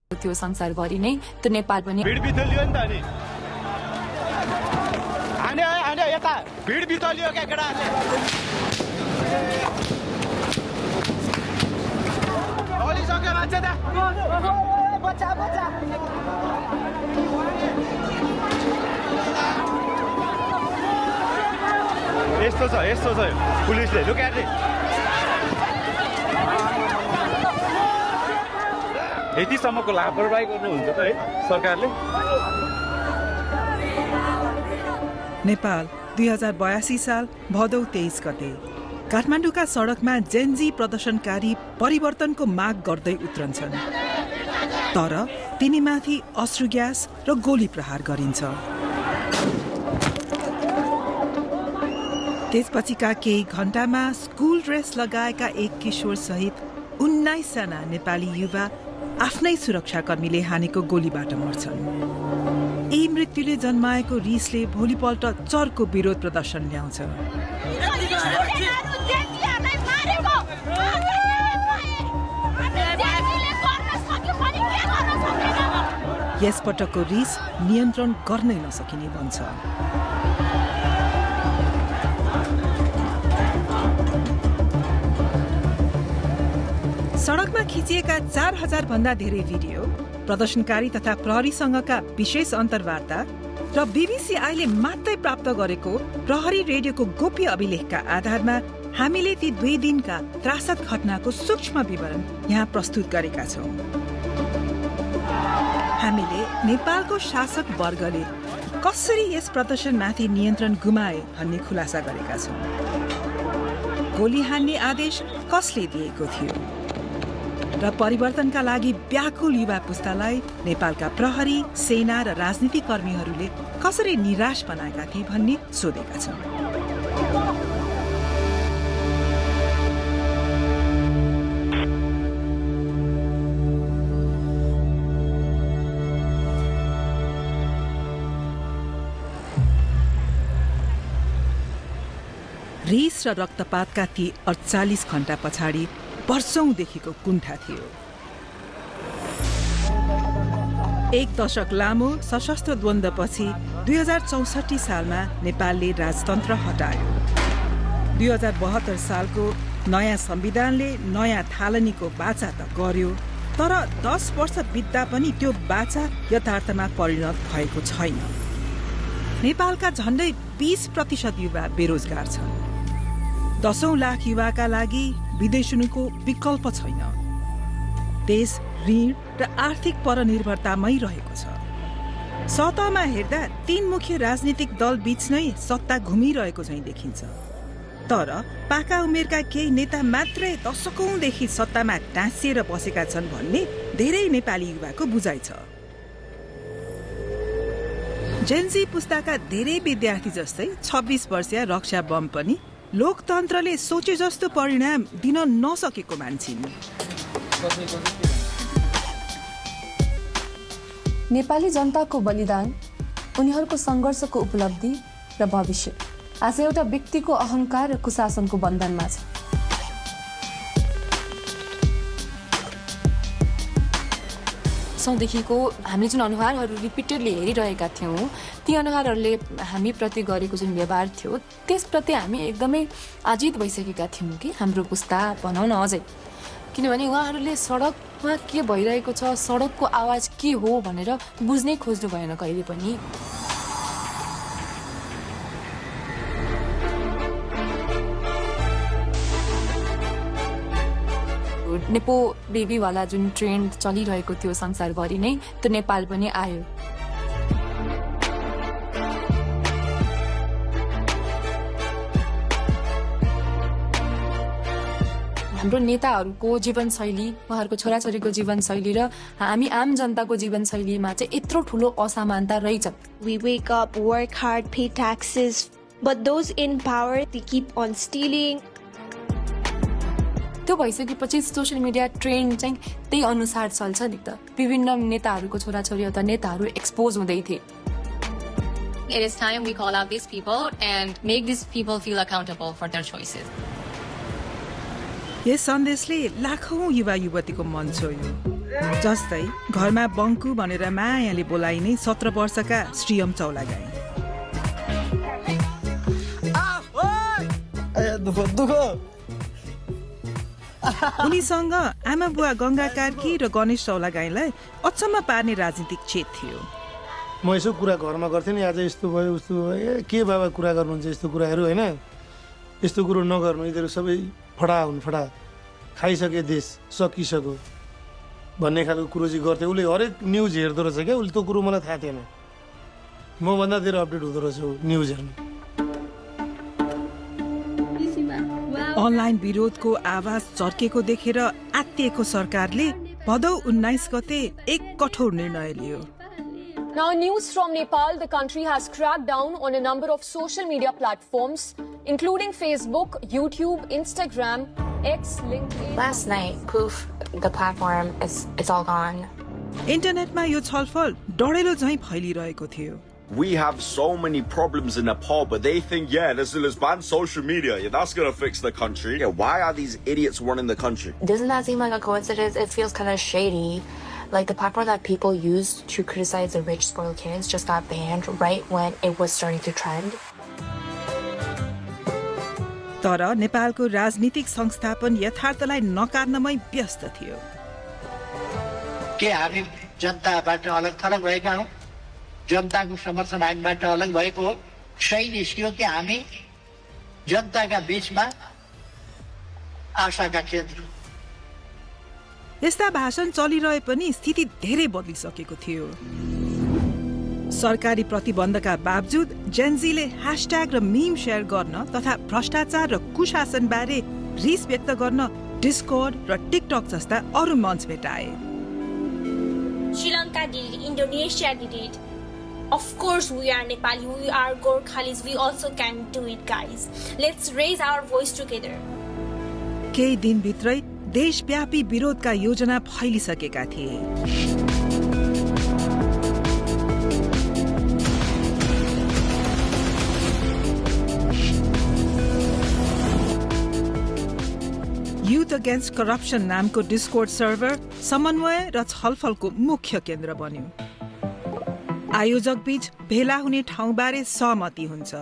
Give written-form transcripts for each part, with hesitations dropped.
थियो संसारभरि नै त्यो नेपाल पनि भिड बिथलियो नि त अनि आने यता भिड बिथलियो क्या केटाहरूले सक्यो मान्छे त बच्चा यस्तो छ पुलिसले लुकाटे यतिसम्मको लापरवाही गर्नुहुन्छ त है सरकारले। नेपाल 2082 साल भदौ 23 गते काठमाडौँका सडकमा जेनजी प्रदर्शनकारी परिवर्तनको माग गर्दै उत्रन्छन्, तर तिनीमाथि अश्रु ग्यास र गोली प्रहार गरिन्छ। त्यसपछिका केही घण्टामा स्कुल ड्रेस लगाएका एक किशोर सहित 19 जना नेपाली युवा आफ्नै सुरक्षाकर्मीले हानेको गोलीबाट मर्छन्। यी मृत्युले जन्माएको रिसले भोलिपल्ट चर्को विरोध प्रदर्शन ल्याउँछ। यसपटकको रिस नियन्त्रण गर्नै नसकिने बन्छ। सडकमा खिचिएका 4000 भन्दा धेरै भिडियो, प्रदर्शनकारी तथा प्रहरीसँगका विशेष अन्तर्वार्ता र बीबीसी आईले मात्रै प्राप्त गरेको प्रहरी रेडियोको गोप्य अभिलेखका आधारमा हामीले ती 2 दिनका त्रासद घटनाको सूक्ष्म विवरण यहाँ प्रस्तुत गरेका छौं। हामीले नेपालको शासक वर्गले कसरी यस प्रदर्शनमाथि नियन्त्रण गुमाए भन्ने खुलासा गरेका छौं। गोली हान्ने आदेश कसले दिएको थियो र परिवर्तनका लागि व्याकुल युवा पुस्तालाई नेपालका प्रहरी, सेना र राजनीतिक कर्मीहरूले कसरी निराश बनाएका थिए भन्ने सोधेका छौं। रिस र रक्तपातका ती 48 घण्टा पछाडि वर्षौंदेखिको कुण्ठा थियो। 1 दशक लामो सशस्त्र द्वन्द्वपछि 2064 सालमा नेपालले राजतन्त्र हटायो। 2072 सालको नयाँ संविधानले नयाँ थालनीको बाचा त गर्यो, तर 10 वर्ष बित्दा पनि त्यो बाचा यथार्थमा परिणत भएको छैन। नेपालका झण्डै 20% युवा बेरोजगार छन्। 10 लाख युवाका लागि विदेशको विकल्प छैन। देश ऋण र आर्थिक परनिर्भरतामै रहेको छ। सतहमा हेर्दा 3 मुख्य राजनीतिक दल बीच नै सत्ता घुमिरहेको चाहिँ देखिन्छ, तर पाका उमेरका केही नेता मात्रै दशकौंदेखि सत्तामा टाँसिएर बसेका छन् भन्ने धेरै नेपाली युवाको बुझाइ छ। जेनजी पुस्ताका धेरै विद्यार्थी जस्तै 26 वर्षीय रक्षा बम पनि लोकतन्त्रले सोचे जस्तो परिणाम दिन नसकेको मान्छिन्। नेपाली जनताको बलिदान, उनीहरूको संघर्षको उपलब्धि र भविष्य आज एउटा व्यक्तिको अहंकार र कुशासनको बन्धनमा छ। देखिको हामीले जुन अनुहारहरू रिपिटेडली हेरिरहेका थियौँ, ती अनुहारहरूले हामी प्रति गरेको जुन व्यवहार थियो त्यसप्रति हामी एकदमै आजित भइसकेका थियौँ कि हाम्रो पुस्ता भनौँ न अझै, किनभने उहाँहरूले सडकमा के भइरहेको छ, सडकको आवाज के हो भनेर बुझ्नै खोज्नु भएन कहिले पनि। नेपो बेबीवाला जुन ट्रेन्ड चलिरहेको थियो संसारभरि नै, त्यो नेपाल पनि आयो। हाम्रो नेताहरूको जीवनशैली, उहाँहरूको छोराछोरीको जीवनशैली र हामी आम जनताको जीवनशैलीमा चाहिँ यत्रो ठुलो असमानता रहेछ। We wake up, work hard, pay taxes, but those in power, they keep on stealing. त्यो भइसकेपछि सोसियल मिडिया ट्रेन्ड चाहिँ त्यही अनुसार चल्छ नि त। विभिन्न नेताहरूको छोराछोरी अथवा नेताहरू एक्सपोज हुँदै थिए। It is time we call out these people and make these people feel accountable for their choices. यस सन्देशले लाखौं युवा युवतीको मन छोयो। जस्तै घरमा बङ्कु भनेर मायाले बोलाइने 17 वर्षका श्रीयम चौलागाई। उनीसँग आमा बुवा गङ्गा कार्की र गणेश चौलागाईलाई अचम्म पार्ने राजनीतिक चेत थियो। म यसो कुरा घरमा गर्थेँ नि, आज यस्तो भयो उस्तो भयो, के बाबा कुरा गर्नुहुन्छ यस्तो कुराहरू होइन, यस्तो कुरो नगर्नु, यिनीहरू सबै फडा हुन्, फडा खाइसके देश सकिसक्यो भन्ने खालको कुरो चाहिँ गर्थे। उसले हरेक न्युज हेर्दो रहेछ क्या, उसले त्यो कुरो मलाई थाहा थिएन, मभन्दा धेरै अपडेट हुँदो रहेछ न्युज हेर्नु। अनलाइन विरोधको आवाज चर्केको देखेर आत्तिएको सरकारले भदौ 19 गते एक कठोर निर्णय लियो। Now, news from Nepal, the country has cracked down on a number of social media platforms, including Facebook, YouTube, Instagram, X, LinkedIn. Last night, poof, the platform it's all gone. इन्टरनेटमा यो छलफल डढेलो झैं फैलिरहेको थियो। We have so many problems in Nepal, but they think, let's ban social media. Yeah, that's going to fix the country. Yeah, why are these idiots running the country? Doesn't that seem like a coincidence? It feels kind of shady. Like the platform that people used to criticize the rich, spoiled kids just got banned right when it was starting to trend. तर नेपालको राजनीतिक संस्थापन यथार्थलाई नकार्नमै व्यस्त थियो। के हामी जनताबाट अलग थलग भएका हौं? जनताको समर्थन हामीबाट अलग भएको हो? सही निस्क्यो कि हामी जनताका बीचमा आशाका केन्द्र। यस्ता भाषण चलिरहे पनि स्थिति धेरै बदलिसकेको थियो। सरकारी प्रतिबन्धका बावजुद जेनजीले ह्याशट्याग र मीम शेयर गर्न तथा भ्रष्टाचार र कुशासन बारे रिस व्यक्त गर्न डिस्कर्ड र टिकटक जस्ता अरू मञ्च भेटाए। Sri Lanka did it, Indonesia did it. Of course we are Nepali, we are Gorkhalis, we also can do it, guys. Let's raise our voice together. केही दिनभित्रै देशव्यापी विरोधका योजना फैलिसकेका थिए। युथ अगेन्स्ट करप्सन नामको डिस्कोर्ड सर्भर समन्वय र छलफलको मुख्य केन्द्र बन्यो। आयोजक बीच भेला हुने ठाउँबारे सहमति हुन्छ।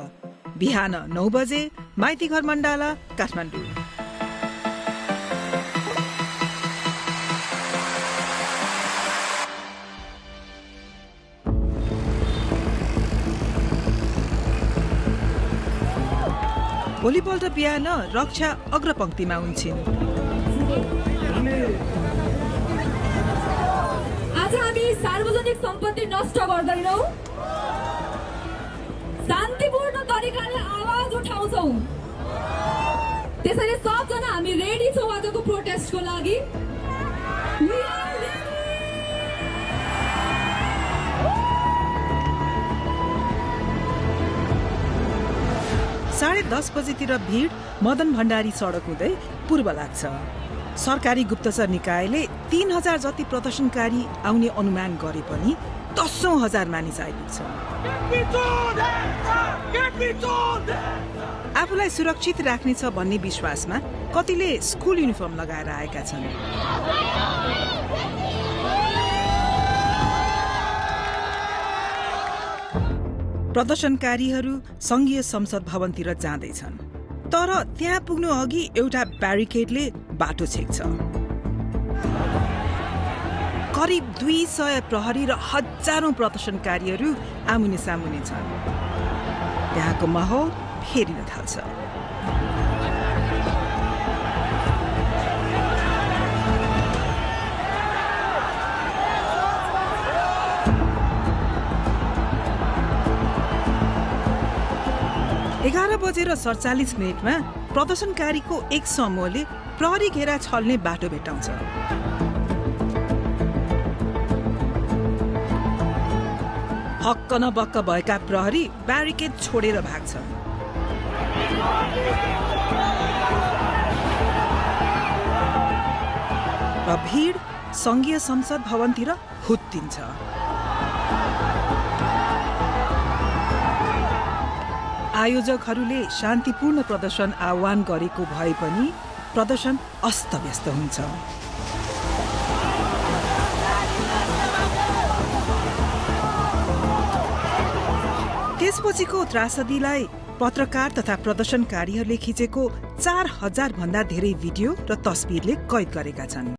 बिहान 9 बजे माइतीघर मण्डाला, काठमाडौँ। भोलिपल्ट बिहान रक्षा अग्रपंक्तिमा हुन्छन्। आज हामी सार्वजनिक सम्पत्ति नष्ट गर्दैनौं, शान्तिपूर्ण तरिकाले आवाज उठाउँछौं। त्यसैले सबजना हामी रेडी छौं आजको प्रोटेस्टको लागि। 10:30 बजेतिर भीड मदन भण्डारी सडक हुँदै पूर्व लाग्छ। सरकारी गुप्तचर निकायले 3000 जति प्रदर्शनकारी आउने अनुमान गरे पनि 10,000 मानिस आइपुग्छ। आफूलाई सुरक्षित राख्नेछ भन्ने विश्वासमा कतिले स्कुल युनिफर्म लगाएर आएका छन्। प्रदर्शनकारीहरू संघीय संसद भवनतिर जाँदैछन्, तर त्यहाँ पुग्नु अघि एउटा ब्यारिकेडले बाटो छेक्छ। करिब 200 प्रहरी र हजारौं प्रदर्शनकारीहरू आमुने सामुने छन्। त्यहाँको माहौल फेरिन थाल्छ। एघार बजेर 47 प्रदर्शनकारीको एक समूहले प्रहरी घेरा छल्ने बाटो भेटाउँछ। हक्क नबक्क भएका प्रहरी ब्यारिकेड छोडेर भाग्छन्। र भीड संघीय संसद भवनतिर हुत्तिन्छ। आयोजकहरूले शान्तिपूर्ण प्रदर्शन आह्वान गरेको भए पनि प्रदर्शन अस्तव्यस्त हुन्छ। त्यसपछिको त्रासदीलाई पत्रकार तथा प्रदर्शनकारीहरूले खिचेको 4000 भन्दा धेरै भिडियो र तस्बिरले कैद गरेका छन्।